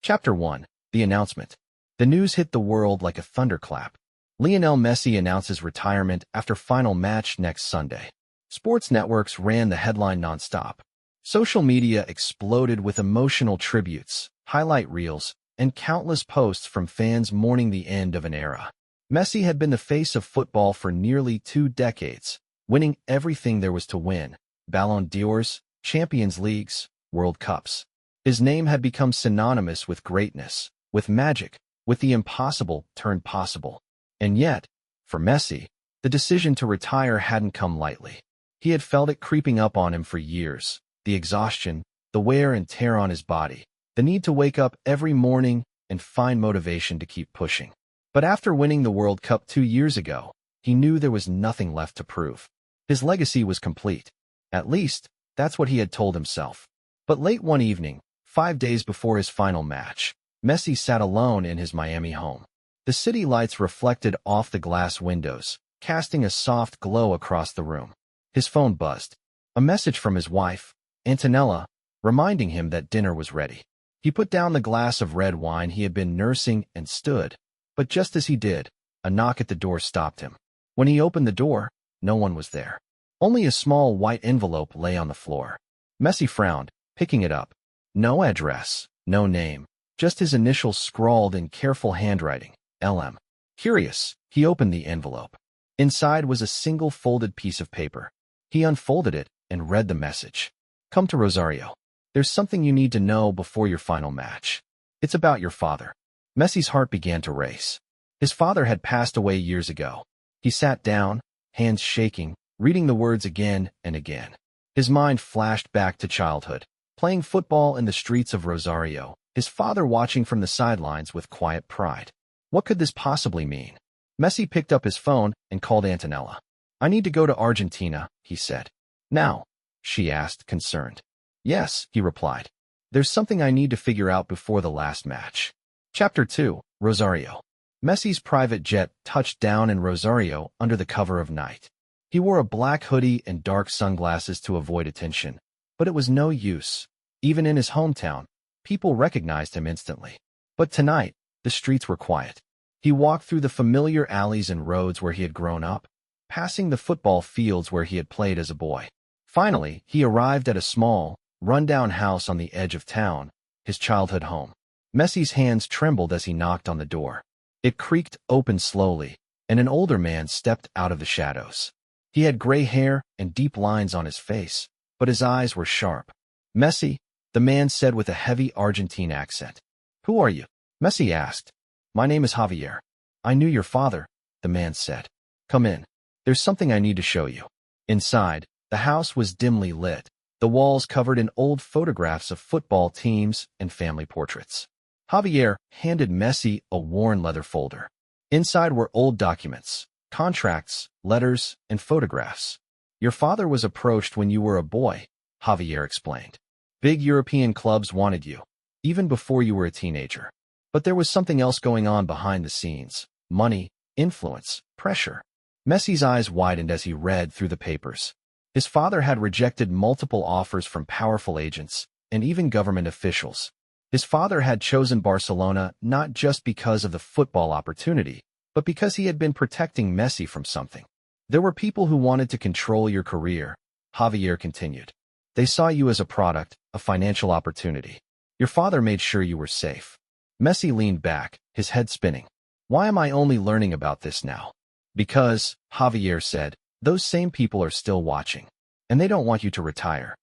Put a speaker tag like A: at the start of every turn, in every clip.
A: Chapter 1. The Announcement. The news hit the world like a thunderclap. Lionel Messi announces retirement after final match next Sunday. Sports networks ran the headline nonstop. Social media exploded with emotional tributes, highlight reels, and countless posts from fans mourning the end of an era. Messi had been the face of football for nearly 2 decades, winning everything there was to win: Ballon d'Ors, Champions Leagues, World Cups. His name had become synonymous with greatness, with magic, with the impossible turned possible. And yet, for Messi, the decision to retire hadn't come lightly. He had felt it creeping up on him for years: the exhaustion, the wear and tear on his body, the need to wake up every morning and find motivation to keep pushing. But after winning the World Cup 2 years ago, he knew there was nothing left to prove. His legacy was complete. At least, that's what he had told himself. But late one evening, 5 days before his final match, Messi sat alone in his Miami home. The city lights reflected off the glass windows, casting a soft glow across the room. His phone buzzed. A message from his wife, Antonella, reminding him that dinner was ready. He put down the glass of red wine he had been nursing and stood. But just as he did, a knock at the door stopped him. When he opened the door, no one was there. Only a small white envelope lay on the floor. Messi frowned, picking it up. No address, no name, just his initials scrawled in careful handwriting: LM. Curious, he opened the envelope. Inside was a single folded piece of paper. He unfolded it and read the message. Come to Rosario. There's something you need to know before your final match. It's about your father. Messi's heart began to race. His father had passed away years ago. He sat down, hands shaking, reading the words again and again. His mind flashed back to childhood, playing football in the streets of Rosario, his father watching from the sidelines with quiet pride. What could this possibly mean? Messi picked up his phone and called Antonella. I need to go to Argentina, he said. Now? She asked, concerned. Yes, he replied. There's something I need to figure out before the last match. Chapter 2. Rosario. Messi's private jet touched down in Rosario under the cover of night. He wore a black hoodie and dark sunglasses to avoid attention, but it was no use. Even in his hometown, people recognized him instantly. But tonight, the streets were quiet. He walked through the familiar alleys and roads where he had grown up, passing the football fields where he had played as a boy. Finally, he arrived at a small, run-down house on the edge of town, his childhood home. Messi's hands trembled as he knocked on the door. It creaked open slowly, and an older man stepped out of the shadows. He had gray hair and deep lines on his face, but his eyes were sharp. Messi, the man said with a heavy Argentine accent. Who are you? Messi asked. My name is Javier. I knew your father, the man said. Come in. There's something I need to show you. Inside, the house was dimly lit, the walls covered in old photographs of football teams and family portraits. Javier handed Messi a worn leather folder. Inside were old documents, contracts, letters, and photographs. Your father was approached when you were a boy, Javier explained. Big European clubs wanted you, even before you were a teenager. But there was something else going on behind the scenes: money, influence, pressure. Messi's eyes widened as he read through the papers. His father had rejected multiple offers from powerful agents and even government officials. His father had chosen Barcelona not just because of the football opportunity, but because he had been protecting Messi from something. There were people who wanted to control your career, Javier continued. They saw you as a product, a financial opportunity. Your father made sure you were safe. Messi leaned back, his head spinning. Why am I only learning about this now? Because, Javier said, those same people are still watching, and they don't want you to retire.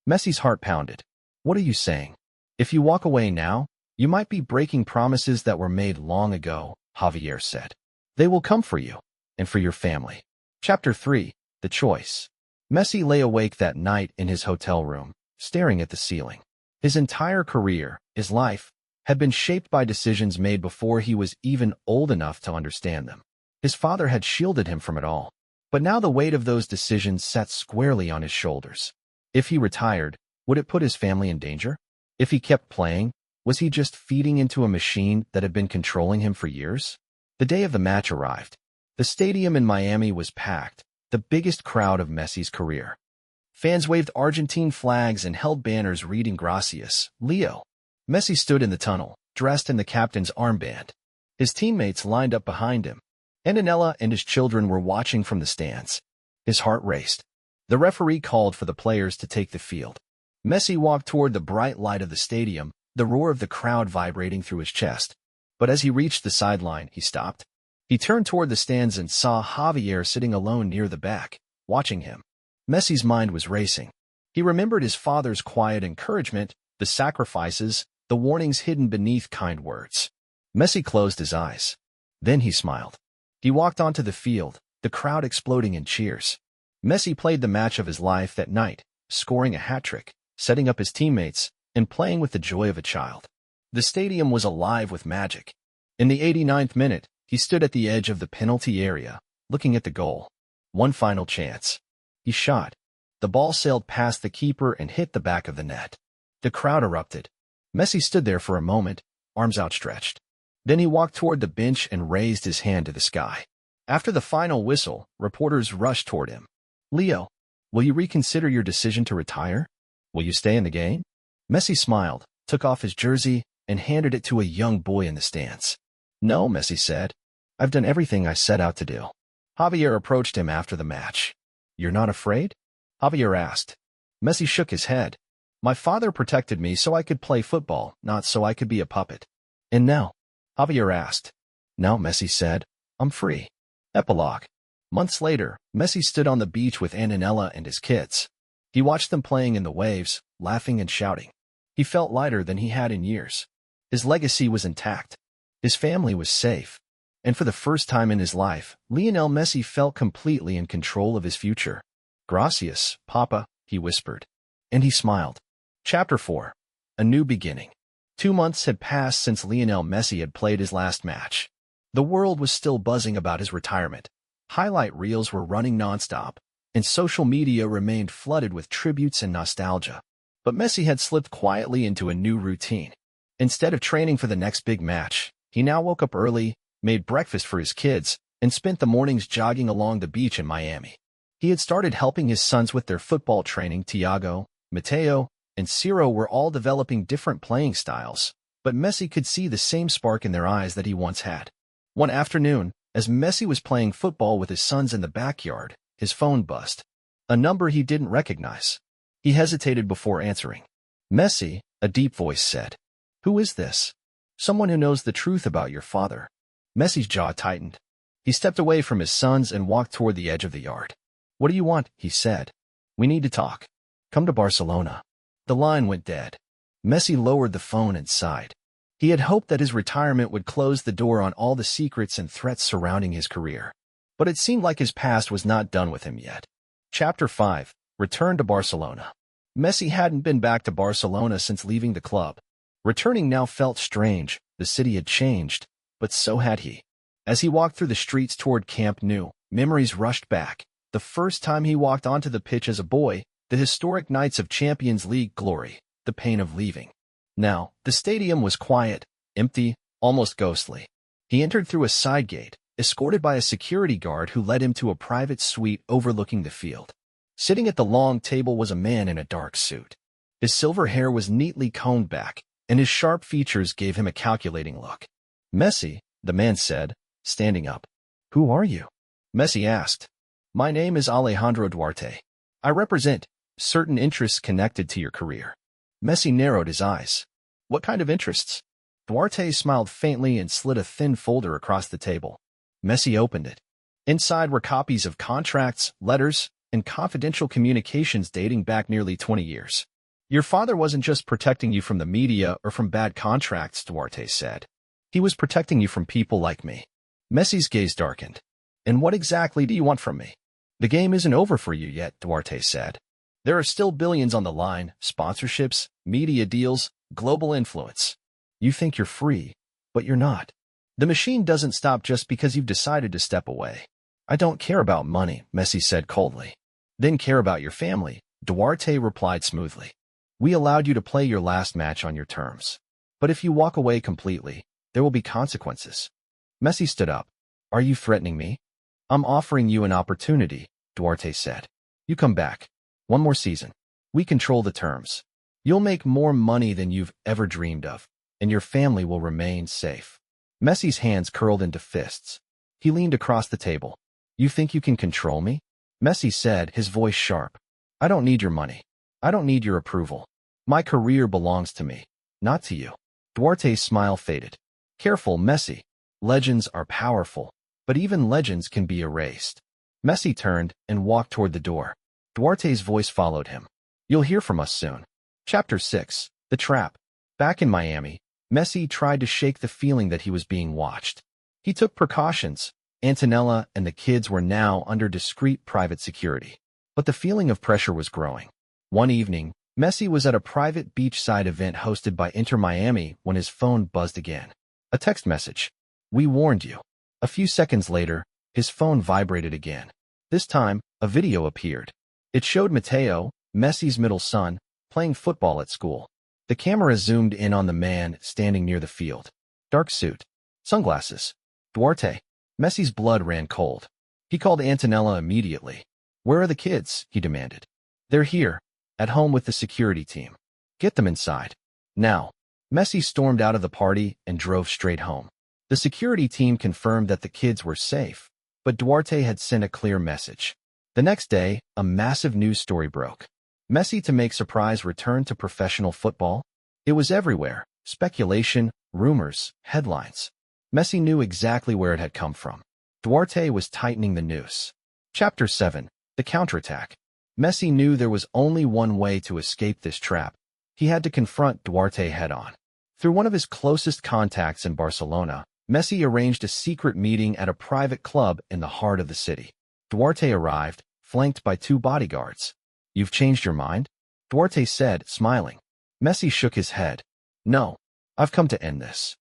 A: Messi's heart pounded. What are you saying? If you walk away now, you might be breaking promises that were made long ago, Javier said. They will come for you, and for your family. Chapter 3. The Choice. Messi lay awake that night in his hotel room, staring at the ceiling. His entire career, his life, had been shaped by decisions made before he was even old enough to understand them. His father had shielded him from it all, but now the weight of those decisions sat squarely on his shoulders. If he retired, would it put his family in danger? If he kept playing, was he just feeding into a machine that had been controlling him for years? The day of the match arrived. The stadium in Miami was packed, the biggest crowd of Messi's career. Fans waved Argentine flags and held banners reading Gracias, Leo. Messi stood in the tunnel, dressed in the captain's armband. His teammates lined up behind him. Antonella and his children were watching from the stands. His heart raced. The referee called for the players to take the field. Messi walked toward the bright light of the stadium, the roar of the crowd vibrating through his chest. But as he reached the sideline, he stopped. He turned toward the stands and saw Javier sitting alone near the back, watching him. Messi's mind was racing. He remembered his father's quiet encouragement, the sacrifices, the warnings hidden beneath kind words. Messi closed his eyes. Then he smiled. He walked onto the field, the crowd exploding in cheers. Messi played the match of his life that night, scoring a hat-trick, setting up his teammates, and playing with the joy of a child. The stadium was alive with magic. In the 89th minute, he stood at the edge of the penalty area, looking at the goal. One final chance. He shot. The ball sailed past the keeper and hit the back of the net. The crowd erupted. Messi stood there for a moment, arms outstretched. Then he walked toward the bench and raised his hand to the sky. After the final whistle, reporters rushed toward him. "Leo, will you reconsider your decision to retire? Will you stay in the game?" Messi smiled, took off his jersey, and handed it to a young boy in the stands. "No," Messi said. "I've done everything I set out to do." Javier approached him after the match. "You're not afraid?" Javier asked. Messi shook his head. "My father protected me so I could play football, not so I could be a puppet." "And now?" Javier asked. "Now," Messi said, "I'm free." Epilogue. Months later, Messi stood on the beach with Antonella and his kids. He watched them playing in the waves, laughing and shouting. He felt lighter than he had in years. His legacy was intact. His family was safe. And for the first time in his life, Lionel Messi felt completely in control of his future. "Gracias, Papa," he whispered. And he smiled. Chapter 4. A New Beginning. 2 months had passed since Lionel Messi had played his last match. The world was still buzzing about his retirement. Highlight reels were running nonstop, and social media remained flooded with tributes and nostalgia. But Messi had slipped quietly into a new routine. Instead of training for the next big match, he now woke up early, made breakfast for his kids, and spent the mornings jogging along the beach in Miami. He had started helping his sons with their football training. Thiago, Mateo, and Ciro were all developing different playing styles, but Messi could see the same spark in their eyes that he once had. One afternoon, as Messi was playing football with his sons in the backyard, his phone buzzed. A number he didn't recognize. He hesitated before answering. "Messi," a deep voice said. "Who is this?" "Someone who knows the truth about your father." Messi's jaw tightened. He stepped away from his sons and walked toward the edge of the yard. "What do you want?" he said. "We need to talk. Come to Barcelona." The line went dead. Messi lowered the phone and sighed. He had hoped that his retirement would close the door on all the secrets and threats surrounding his career. But it seemed like his past was not done with him yet. Chapter 5. Return to Barcelona. Messi hadn't been back to Barcelona since leaving the club. Returning now felt strange. The city had changed, but so had he. As he walked through the streets toward Camp Nou, memories rushed back. The first time he walked onto the pitch as a boy, the historic nights of Champions League glory, the pain of leaving. Now, the stadium was quiet, empty, almost ghostly. He entered through a side gate, escorted by a security guard who led him to a private suite overlooking the field. Sitting at the long table was a man in a dark suit. His silver hair was neatly combed back, and his sharp features gave him a calculating look. "Messi," the man said, standing up. "Who are you?" Messi asked. "My name is Alejandro Duarte. I represent certain interests connected to your career." Messi narrowed his eyes. "What kind of interests?" Duarte smiled faintly and slid a thin folder across the table. Messi opened it. Inside were copies of contracts, letters, and confidential communications dating back nearly 20 years. "Your father wasn't just protecting you from the media or from bad contracts," Duarte said. "He was protecting you from people like me." Messi's gaze darkened. "And what exactly do you want from me?" "The game isn't over for you yet," Duarte said. "There are still billions on the line, sponsorships, media deals, global influence. You think you're free, but you're not. The machine doesn't stop just because you've decided to step away." "I don't care about money," Messi said coldly. "Then care about your family," Duarte replied smoothly. "We allowed you to play your last match on your terms. But if you walk away completely, there will be consequences." Messi stood up. "Are you threatening me?" "I'm offering you an opportunity," Duarte said. "You come back. One more season. We control the terms. You'll make more money than you've ever dreamed of. and your family will remain safe. Messi's hands curled into fists. He leaned across the table. You think you can control me? Messi said, his voice sharp. I don't need your money. I don't need your approval. My career belongs to me, not to you. Duarte's smile faded. Careful, Messi. Legends are powerful, but even legends can be erased. Messi turned and walked toward the door. Duarte's voice followed him. You'll hear from us soon. Chapter 6. The Trap. Back in Miami, Messi tried to shake the feeling that he was being watched. He took precautions. Antonella and the kids were now under discreet private security. But the feeling of pressure was growing. One evening, Messi was at a private beachside event hosted by Inter Miami when his phone buzzed again. A text message. We warned you. A few seconds later, his phone vibrated again. This time, a video appeared. It showed Mateo, Messi's middle son, playing football at school. The camera zoomed in on the man standing near the field. Dark suit. Sunglasses. Duarte. Messi's blood ran cold. He called Antonella immediately. Where are the kids? He demanded. They're here, at home with the security team. Get them inside. Now. Messi stormed out of the party and drove straight home. The security team confirmed that the kids were safe, but Duarte had sent a clear message. The next day, a massive news story broke. Messi to make surprise return to professional football? It was everywhere. Speculation, rumors, headlines. Messi knew exactly where it had come from. Duarte was tightening the noose. Chapter 7. The Counterattack. Messi knew there was only one way to escape this trap. He had to confront Duarte head-on. Through one of his closest contacts in Barcelona, Messi arranged a secret meeting at a private club in the heart of the city. Duarte arrived, flanked by 2 bodyguards. You've changed your mind? Duarte said, smiling. Messi shook his head. No, I've come to end this.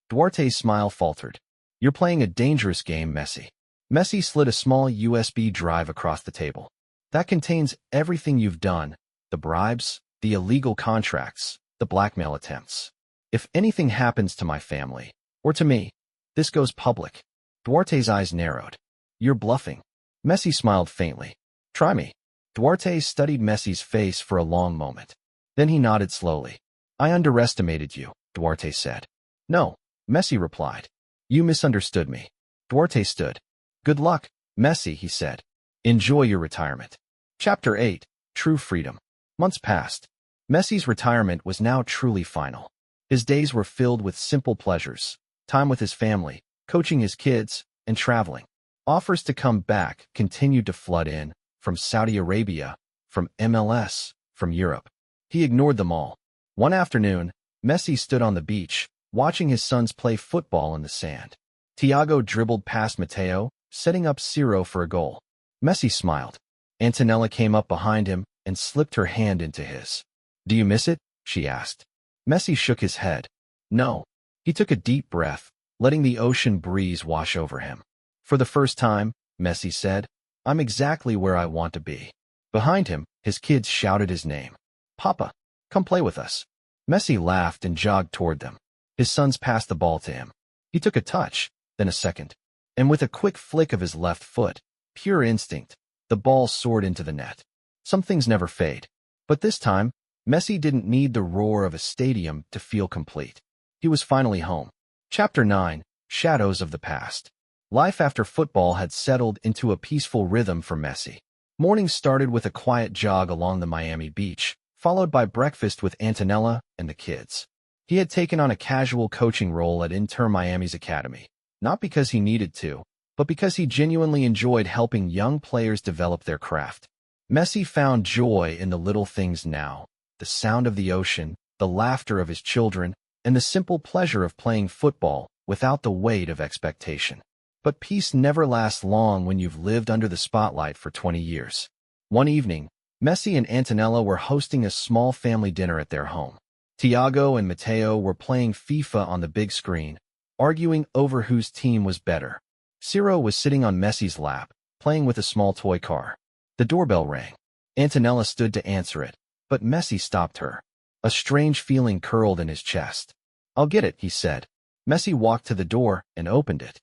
A: Duarte's smile faltered. You're playing a dangerous game, Messi. Messi slid a small USB drive across the table. That contains everything you've done, the bribes, the illegal contracts, the blackmail attempts. If anything happens to my family, or to me, this goes public. Duarte's eyes narrowed. You're bluffing. Messi smiled faintly. Try me. Duarte studied Messi's face for a long moment. Then he nodded slowly. I underestimated you, Duarte said. No, Messi replied. You misunderstood me. Duarte stood. Good luck, Messi, he said. Enjoy your retirement. Chapter 8. True Freedom. Months passed. Messi's retirement was now truly final. His days were filled with simple pleasures, time with his family, coaching his kids, and traveling. Offers to come back continued to flood in, from Saudi Arabia, from MLS, from Europe. He ignored them all. One afternoon, Messi stood on the beach, watching his sons play football in the sand. Thiago dribbled past Mateo, setting up Ciro for a goal. Messi smiled. Antonella came up behind him and slipped her hand into his. Do you miss it? She asked. Messi shook his head. No. He took a deep breath, letting the ocean breeze wash over him. For the first time, Messi said, I'm exactly where I want to be. Behind him, his kids shouted his name. Papa, come play with us. Messi laughed and jogged toward them. His sons passed the ball to him. He took a touch, then a second. And with a quick flick of his left foot, pure instinct, the ball soared into the net. Some things never fade. But this time, Messi didn't need the roar of a stadium to feel complete. He was finally home. Chapter 9. Shadows of the Past. Life after football had settled into a peaceful rhythm for Messi. Mornings started with a quiet jog along the Miami beach, followed by breakfast with Antonella and the kids. He had taken on a casual coaching role at Inter Miami's academy, not because he needed to, but because he genuinely enjoyed helping young players develop their craft. Messi found joy in the little things now, the sound of the ocean, the laughter of his children, and the simple pleasure of playing football without the weight of expectation. But peace never lasts long when you've lived under the spotlight for 20 years. One evening, Messi and Antonella were hosting a small family dinner at their home. Thiago and Mateo were playing FIFA on the big screen, arguing over whose team was better. Ciro was sitting on Messi's lap, playing with a small toy car. The doorbell rang. Antonella stood to answer it, but Messi stopped her. A strange feeling curled in his chest. I'll get it, he said. Messi walked to the door and opened it.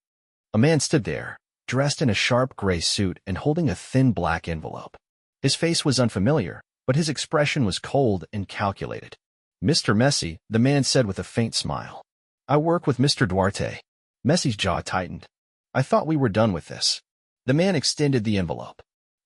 A: A man stood there, dressed in a sharp gray suit and holding a thin black envelope. His face was unfamiliar, but his expression was cold and calculated. Mr. Messi, the man said with a faint smile. I work with Mr. Duarte. Messi's jaw tightened. I thought we were done with this. The man extended the envelope.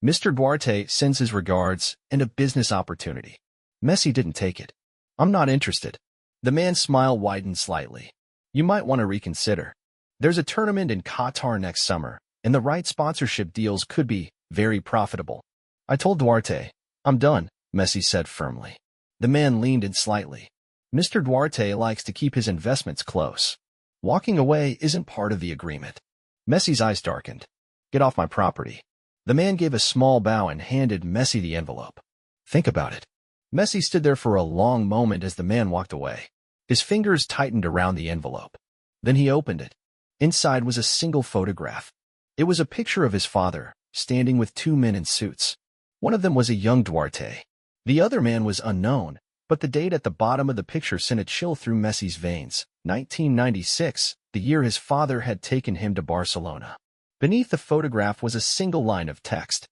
A: Mr. Duarte sends his regards and a business opportunity. Messi didn't take it. I'm not interested. The man's smile widened slightly. You might want to reconsider. There's a tournament in Qatar next summer, and the right sponsorship deals could be very profitable. I told Duarte, I'm done, Messi said firmly. The man leaned in slightly. Mr. Duarte likes to keep his investments close. Walking away isn't part of the agreement. Messi's eyes darkened. Get off my property. The man gave a small bow and handed Messi the envelope. Think about it. Messi stood there for a long moment as the man walked away. His fingers tightened around the envelope. Then he opened it. Inside was a single photograph. It was a picture of his father, standing with two men in suits. One of them was a young Duarte. The other man was unknown, but the date at the bottom of the picture sent a chill through Messi's veins. 1996, the year his father had taken him to Barcelona. Beneath the photograph was a single line of text.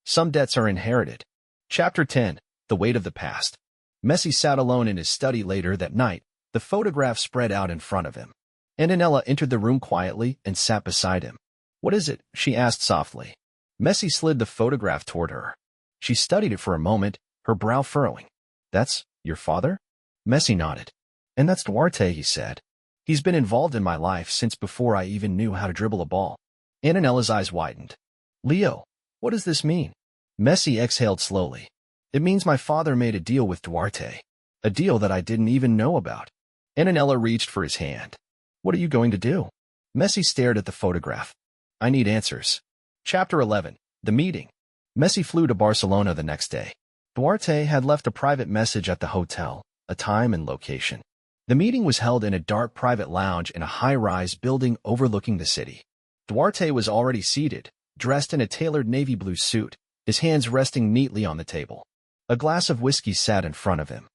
A: Some debts are inherited. Chapter 10, The Weight of the Past. Messi sat alone in his study later that night, the photograph spread out in front of him. Antonella entered the room quietly and sat beside him. What is it? She asked softly. Messi slid the photograph toward her. She studied it for a moment, her brow furrowing. That's your father? Messi nodded. And that's Duarte, he said. He's been involved in my life since before I even knew how to dribble a ball. Antonella's eyes widened. Leo, what does this mean? Messi exhaled slowly. It means my father made a deal with Duarte. A deal that I didn't even know about. Antonella reached for his hand. What are you going to do? Messi stared at the photograph. I need answers. Chapter 11, The Meeting. Messi flew to Barcelona the next day. Duarte had left a private message at the hotel, a time and location. The meeting was held in a dark private lounge in a high-rise building overlooking the city. Duarte was already seated, dressed in a tailored navy blue suit, his hands resting neatly on the table. A glass of whiskey sat in front of him.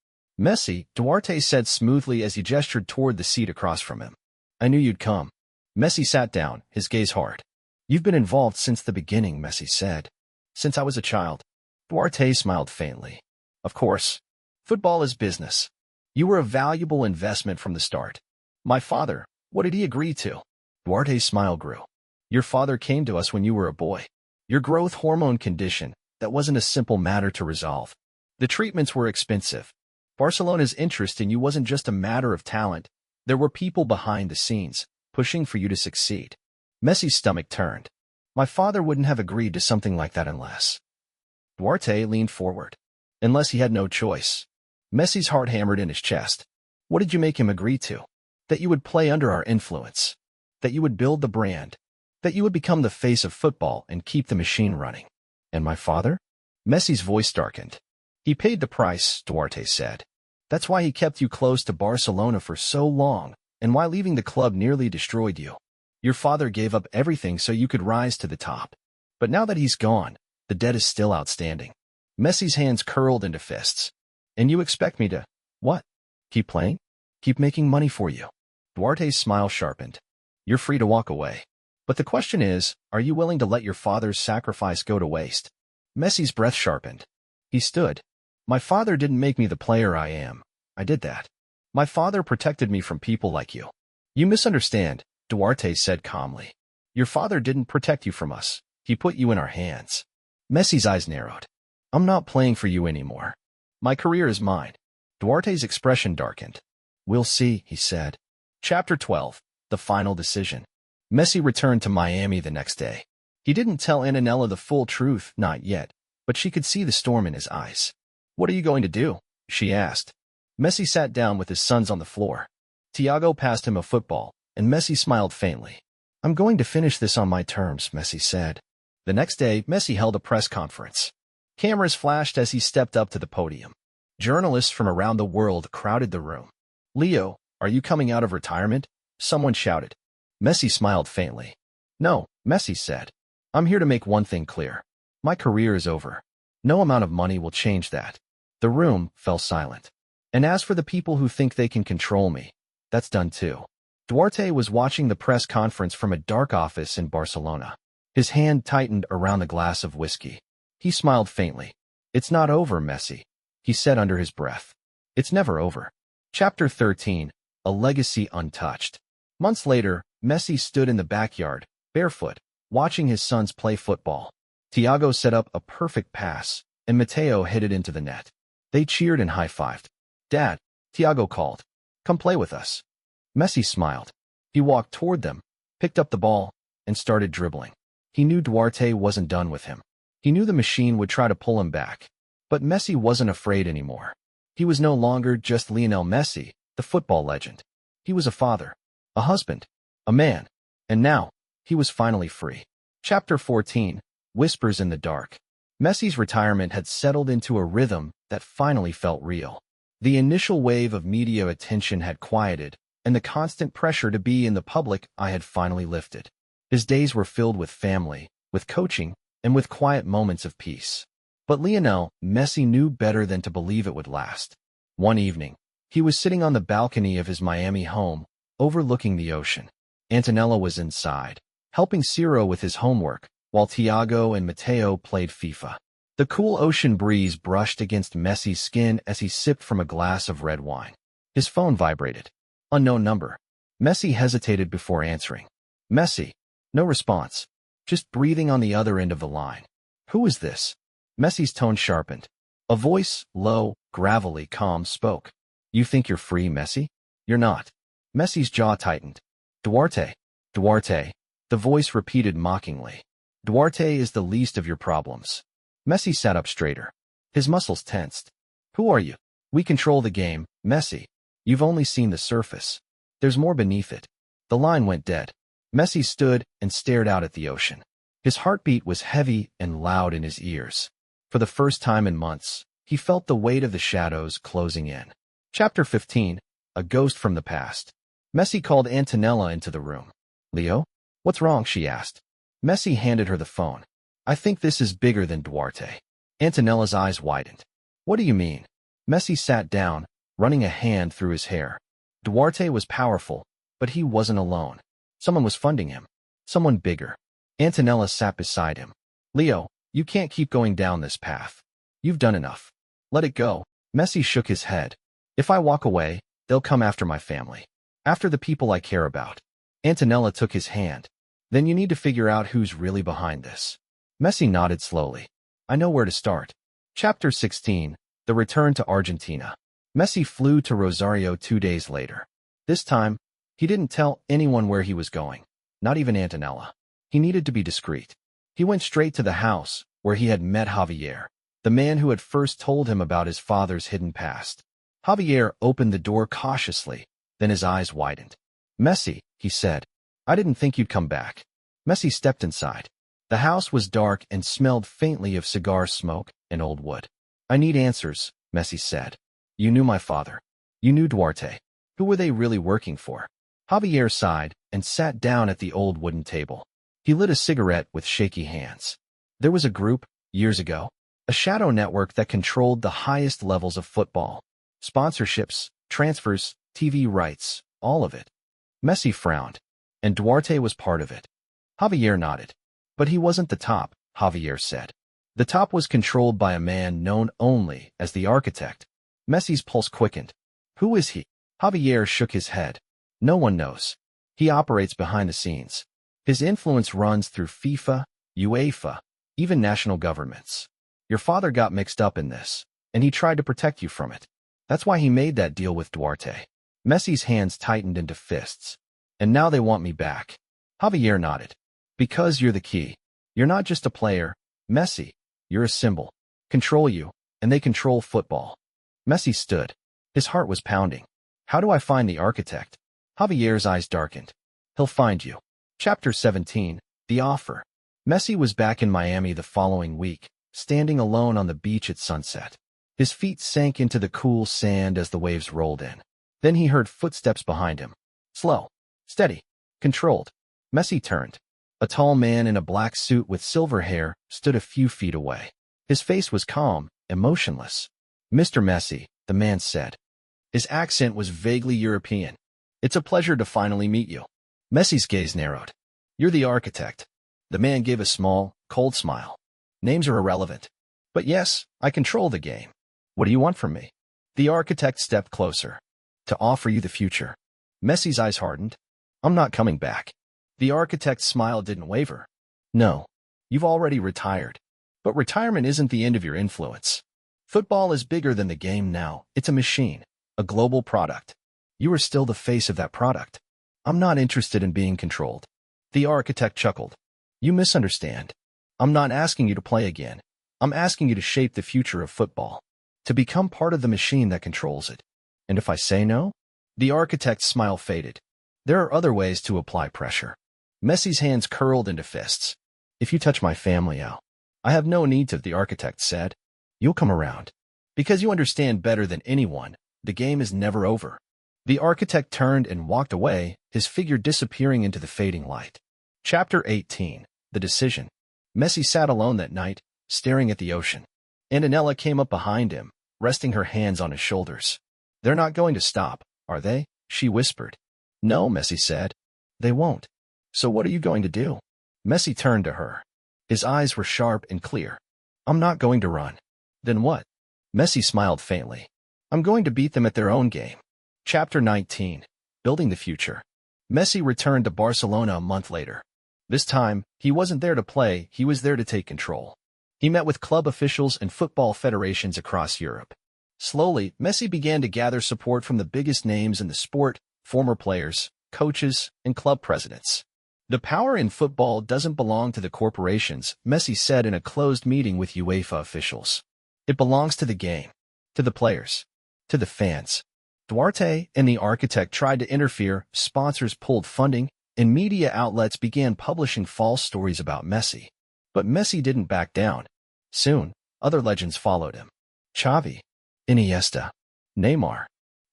A: Messi, Duarte said smoothly as he gestured toward the seat across from him. I knew you'd come. Messi sat down, his gaze hard. You've been involved since the beginning, Messi said. Since I was a child. Duarte smiled faintly. Of course. Football is business. You were a valuable investment from the start. My father, what did he agree to? Duarte's smile grew. Your father came to us when you were a boy. Your growth hormone condition, that wasn't a simple matter to resolve. The treatments were expensive. Barcelona's interest in you wasn't just a matter of talent. There were people behind the scenes, pushing for you to succeed. Messi's stomach turned. My father wouldn't have agreed to something like that unless... Duarte leaned forward. Unless he had no choice. Messi's heart hammered in his chest. What did you make him agree to? That you would play under our influence. That you would build the brand. That you would become the face of football and keep the machine running. And my father? Messi's voice darkened. He paid the price, Duarte said. That's why he kept you close to Barcelona for so long, and why leaving the club nearly destroyed you. Your father gave up everything so you could rise to the top. But now that he's gone, the debt is still outstanding. Messi's hands curled into fists. And you expect me to, what? Keep playing? Keep making money for you. Duarte's smile sharpened. You're free to walk away. But the question is, are you willing to let your father's sacrifice go to waste? Messi's breath sharpened. He stood. My father didn't make me the player I am. I did that. My father protected me from people like you. You misunderstand, Duarte said calmly. Your father didn't protect you from us. He put you in our hands. Messi's eyes narrowed. I'm not playing for you anymore. My career is mine. Duarte's expression darkened. We'll see, he said. Chapter 12, The Final Decision. Messi returned to Miami the next day. He didn't tell Antonella the full truth, not yet, but she could see the storm in his eyes. What are you going to do? She asked. Messi sat down with his sons on the floor. Thiago passed him a football, and Messi smiled faintly. I'm going to finish this on my terms, Messi said. The next day, Messi held a press conference. Cameras flashed as he stepped up to the podium. Journalists from around the world crowded the room. Leo, are you coming out of retirement? Someone shouted. Messi smiled faintly. No, Messi said. I'm here to make one thing clear. My career is over. No amount of money will change that. The room fell silent. And as for the people who think they can control me, that's done too. Duarte was watching the press conference from a dark office in Barcelona. His hand tightened around a glass of whiskey. He smiled faintly. It's not over, Messi, he said under his breath. It's never over. Chapter 13. A Legacy Untouched. Months later, Messi stood in the backyard, barefoot, watching his sons play football. Thiago set up a perfect pass, and Matteo hit it into the net. They cheered and high-fived. "Dad," Thiago called, "come play with us." Messi smiled. He walked toward them, picked up the ball, and started dribbling. He knew Duarte wasn't done with him. He knew the machine would try to pull him back. But Messi wasn't afraid anymore. He was no longer just Lionel Messi, the football legend. He was a father, a husband, a man, and now, he was finally free. Chapter 14. Whispers in the Dark. Messi's retirement had settled into a rhythm that finally felt real. The initial wave of media attention had quieted, and the constant pressure to be in the public eye had finally lifted. His days were filled with family, with coaching, and with quiet moments of peace. But Lionel Messi knew better than to believe it would last. One evening, he was sitting on the balcony of his Miami home, overlooking the ocean. Antonella was inside, helping Ciro with his homework, while Thiago and Matteo played FIFA. The cool ocean breeze brushed against Messi's skin as he sipped from a glass of red wine. His phone vibrated. Unknown number. Messi hesitated before answering. Messi. No response. Just breathing on the other end of the line. Who is this? Messi's tone sharpened. A voice, low, gravelly, calm, spoke. You think you're free, Messi? You're not. Messi's jaw tightened. Duarte. Duarte. The voice repeated mockingly. Duarte is the least of your problems. Messi sat up straighter. His muscles tensed. Who are you? We control the game, Messi. You've only seen the surface. There's more beneath it. The line went dead. Messi stood and stared out at the ocean. His heartbeat was heavy and loud in his ears. For the first time in months, he felt the weight of the shadows closing in. Chapter 15. A Ghost from the Past. Messi called Antonella into the room. Leo? What's wrong? She asked. Messi handed her the phone. I think this is bigger than Duarte. Antonella's eyes widened. What do you mean? Messi sat down, running a hand through his hair. Duarte was powerful, but he wasn't alone. Someone was funding him. Someone bigger. Antonella sat beside him. Leo, you can't keep going down this path. You've done enough. Let it go. Messi shook his head. If I walk away, they'll come after my family. After the people I care about. Antonella took his hand. Then you need to figure out who's really behind this. Messi nodded slowly. I know where to start. Chapter 16. The Return to Argentina. Messi flew to Rosario 2 days later. This time, he didn't tell anyone where he was going, not even Antonella. He needed to be discreet. He went straight to the house, where he had met Javier, the man who had first told him about his father's hidden past. Javier opened the door cautiously, then his eyes widened. Messi, he said, I didn't think you'd come back. Messi stepped inside. The house was dark and smelled faintly of cigar smoke and old wood. I need answers, Messi said. You knew my father. You knew Duarte. Who were they really working for? Javier sighed and sat down at the old wooden table. He lit a cigarette with shaky hands. There was a group, years ago, a shadow network that controlled the highest levels of football. Sponsorships, transfers, TV rights, all of it. Messi frowned, and Duarte was part of it. Javier nodded. But he wasn't the top, Javier said. The top was controlled by a man known only as the architect. Messi's pulse quickened. Who is he? Javier shook his head. No one knows. He operates behind the scenes. His influence runs through FIFA, UEFA, even national governments. Your father got mixed up in this, and he tried to protect you from it. That's why he made that deal with Duarte. Messi's hands tightened into fists. And now they want me back. Javier nodded. Because you're the key. You're not just a player, Messi. You're a symbol. Control you, and they control football. Messi stood. His heart was pounding. How do I find the architect? Javier's eyes darkened. He'll find you. Chapter 17. The Offer. Messi was back in Miami the following week, standing alone on the beach at sunset. His feet sank into the cool sand as the waves rolled in. Then he heard footsteps behind him. Slow. Steady. Controlled. Messi turned. A tall man in a black suit with silver hair stood a few feet away. His face was calm, emotionless. Mr. Messi, the man said. His accent was vaguely European. It's a pleasure to finally meet you. Messi's gaze narrowed. You're the architect. The man gave a small, cold smile. Names are irrelevant. But yes, I control the game. What do you want from me? The architect stepped closer. To offer you the future. Messi's eyes hardened. I'm not coming back. The architect's smile didn't waver. No. You've already retired. But retirement isn't the end of your influence. Football is bigger than the game now. It's a machine. A global product. You are still the face of that product. I'm not interested in being controlled. The architect chuckled. You misunderstand. I'm not asking you to play again. I'm asking you to shape the future of football. To become part of the machine that controls it. And if I say no? The architect's smile faded. There are other ways to apply pressure. Messi's hands curled into fists. If you touch my family, I have no need to, the architect said. You'll come around. Because you understand better than anyone, the game is never over. The architect turned and walked away, his figure disappearing into the fading light. Chapter 18. The Decision. Messi sat alone that night, staring at the ocean. Antonella came up behind him, resting her hands on his shoulders. They're not going to stop, are they? She whispered. No, Messi said. They won't. So what are you going to do? Messi turned to her. His eyes were sharp and clear. I'm not going to run. Then what? Messi smiled faintly. I'm going to beat them at their own game. Chapter 19. Building the Future. Messi returned to Barcelona a month later. This time, he wasn't there to play, he was there to take control. He met with club officials and football federations across Europe. Slowly, Messi began to gather support from the biggest names in the sport, former players, coaches, and club presidents. The power in football doesn't belong to the corporations, Messi said in a closed meeting with UEFA officials. It belongs to the game, to the players, to the fans. Duarte and the architect tried to interfere, sponsors pulled funding, and media outlets began publishing false stories about Messi. But Messi didn't back down. Soon, other legends followed him. Xavi, Iniesta, Neymar,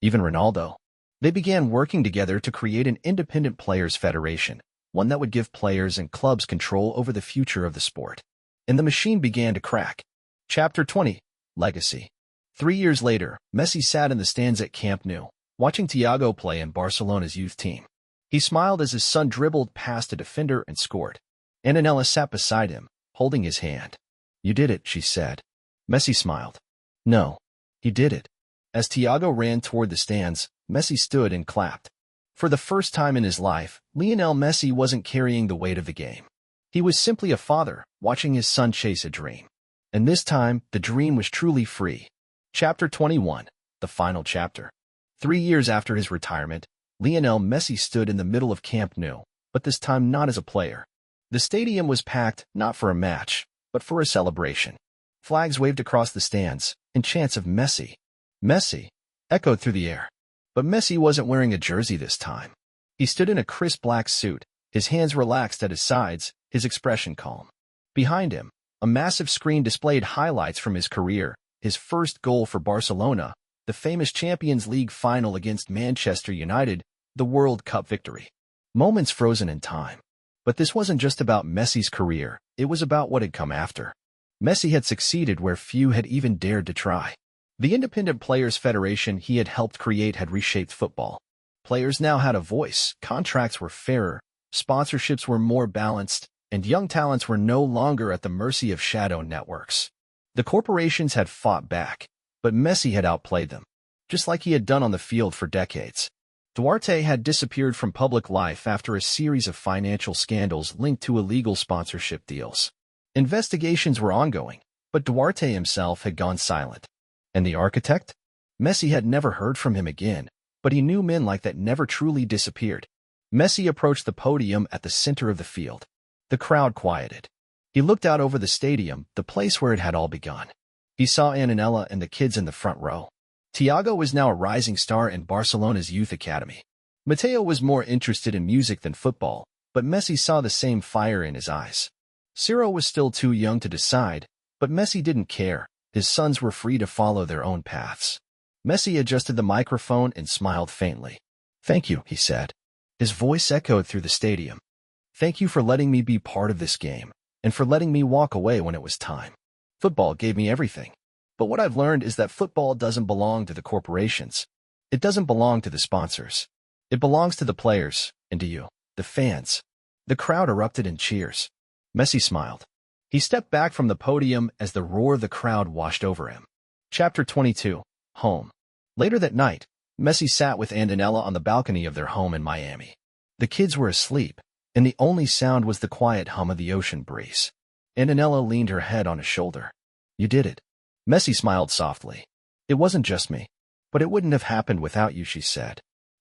A: even Ronaldo. They began working together to create an independent players' federation, one that would give players and clubs control over the future of the sport. And the machine began to crack. Chapter 20. Legacy. 3 years later, Messi sat in the stands at Camp Nou, watching Thiago play in Barcelona's youth team. He smiled as his son dribbled past a defender and scored. Antonella sat beside him, holding his hand. You did it, she said. Messi smiled. No, he did it. As Thiago ran toward the stands, Messi stood and clapped. For the first time in his life, Lionel Messi wasn't carrying the weight of the game. He was simply a father, watching his son chase a dream. And this time, the dream was truly free. Chapter 21. The final chapter. 3 years after his retirement, Lionel Messi stood in the middle of Camp Nou, but this time not as a player. The stadium was packed, not for a match, but for a celebration. Flags waved across the stands, and chants of Messi, Messi, echoed through the air. But Messi wasn't wearing a jersey this time. He stood in a crisp black suit, his hands relaxed at his sides, his expression calm. Behind him, a massive screen displayed highlights from his career, his first goal for Barcelona, the famous Champions League final against Manchester United, the World Cup victory. Moments frozen in time. But this wasn't just about Messi's career, it was about what had come after. Messi had succeeded where few had even dared to try. The Independent Players Federation he had helped create had reshaped football. Players now had a voice, contracts were fairer, sponsorships were more balanced, and young talents were no longer at the mercy of shadow networks. The corporations had fought back, but Messi had outplayed them, just like he had done on the field for decades. Duarte had disappeared from public life after a series of financial scandals linked to illegal sponsorship deals. Investigations were ongoing, but Duarte himself had gone silent. And the architect? Messi had never heard from him again, but he knew men like that never truly disappeared. Messi approached the podium at the center of the field. The crowd quieted. He looked out over the stadium, the place where it had all begun. He saw Antonella and the kids in the front row. Thiago was now a rising star in Barcelona's youth academy. Mateo was more interested in music than football, but Messi saw the same fire in his eyes. Ciro was still too young to decide, but Messi didn't care. His sons were free to follow their own paths. Messi adjusted the microphone and smiled faintly. Thank you, he said. His voice echoed through the stadium. Thank you for letting me be part of this game, and for letting me walk away when it was time. Football gave me everything. But what I've learned is that football doesn't belong to the corporations. It doesn't belong to the sponsors. It belongs to the players, and to you, the fans. The crowd erupted in cheers. Messi smiled. He stepped back from the podium as the roar of the crowd washed over him. Chapter 22. Home. Later that night, Messi sat with Antonella on the balcony of their home in Miami. The kids were asleep, and the only sound was the quiet hum of the ocean breeze. Antonella leaned her head on his shoulder. "You did it." Messi smiled softly. "It wasn't just me. But it wouldn't have happened without you," she said.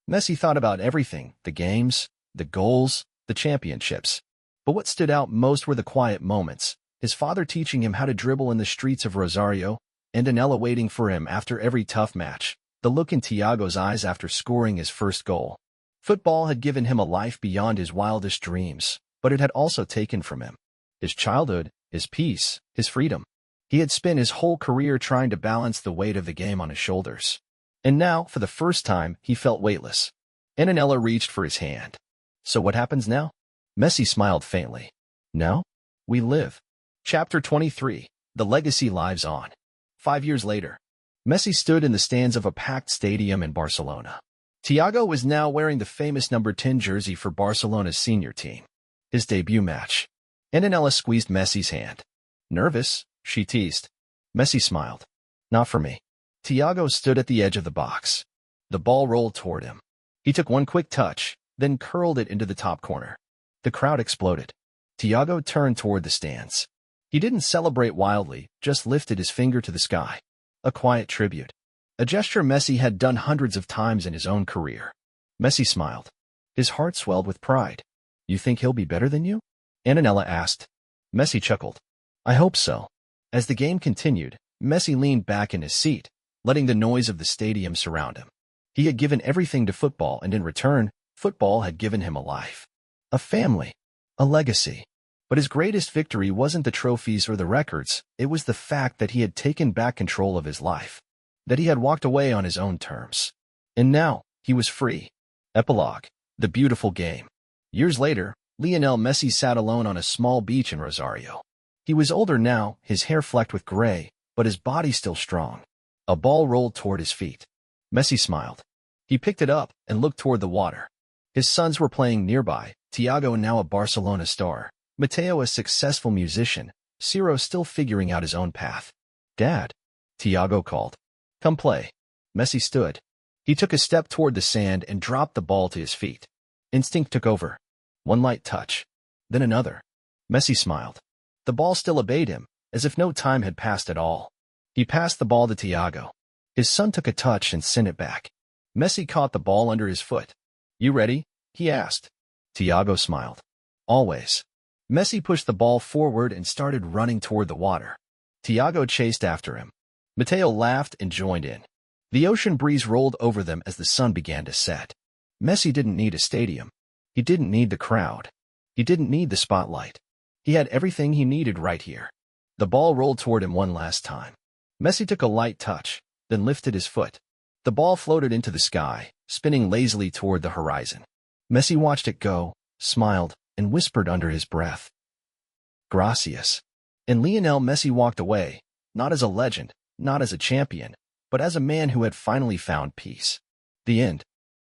A: Messi thought about everything, the games, the goals, the championships. But what stood out most were the quiet moments, his father teaching him how to dribble in the streets of Rosario, Antonella waiting for him after every tough match, the look in Thiago's eyes after scoring his first goal. Football had given him a life beyond his wildest dreams, but it had also taken from him his childhood, his peace, his freedom. He had spent his whole career trying to balance the weight of the game on his shoulders. And now, for the first time, he felt weightless. Antonella reached for his hand. "So what happens now?" Messi smiled faintly. "Now? We live." Chapter 23. The Legacy Lives On. 5 years later, Messi stood in the stands of a packed stadium in Barcelona. Thiago was now wearing the famous number 10 jersey for Barcelona's senior team. His debut match. Antonella squeezed Messi's hand. "Nervous?" she teased. Messi smiled. "Not for me." Thiago stood at the edge of the box. The ball rolled toward him. He took one quick touch, then curled it into the top corner. The crowd exploded. Thiago turned toward the stands. He didn't celebrate wildly, just lifted his finger to the sky. A quiet tribute. A gesture Messi had done hundreds of times in his own career. Messi smiled. His heart swelled with pride. "You think he'll be better than you?" Antonella asked. Messi chuckled. "I hope so." As the game continued, Messi leaned back in his seat, letting the noise of the stadium surround him. He had given everything to football, and in return, football had given him a life. A family. A legacy. But his greatest victory wasn't the trophies or the records, it was the fact that he had taken back control of his life. That he had walked away on his own terms. And now, he was free. Epilogue. The beautiful game. Years later, Lionel Messi sat alone on a small beach in Rosario. He was older now, his hair flecked with gray, but his body still strong. A ball rolled toward his feet. Messi smiled. He picked it up and looked toward the water. His sons were playing nearby, Thiago now a Barcelona star, Mateo a successful musician, Ciro still figuring out his own path. "Dad," Thiago called. "Come play." Messi stood. He took a step toward the sand and dropped the ball to his feet. Instinct took over. One light touch. Then another. Messi smiled. The ball still obeyed him, as if no time had passed at all. He passed the ball to Thiago. His son took a touch and sent it back. Messi caught the ball under his foot. "You ready?" he asked. Thiago smiled. "Always." Messi pushed the ball forward and started running toward the water. Thiago chased after him. Mateo laughed and joined in. The ocean breeze rolled over them as the sun began to set. Messi didn't need a stadium. He didn't need the crowd. He didn't need the spotlight. He had everything he needed right here. The ball rolled toward him one last time. Messi took a light touch, then lifted his foot. The ball floated into the sky, spinning lazily toward the horizon. Messi watched it go, smiled, and whispered under his breath, "Gracias." And Lionel Messi walked away, not as a legend, not as a champion, but as a man who had finally found peace. The end.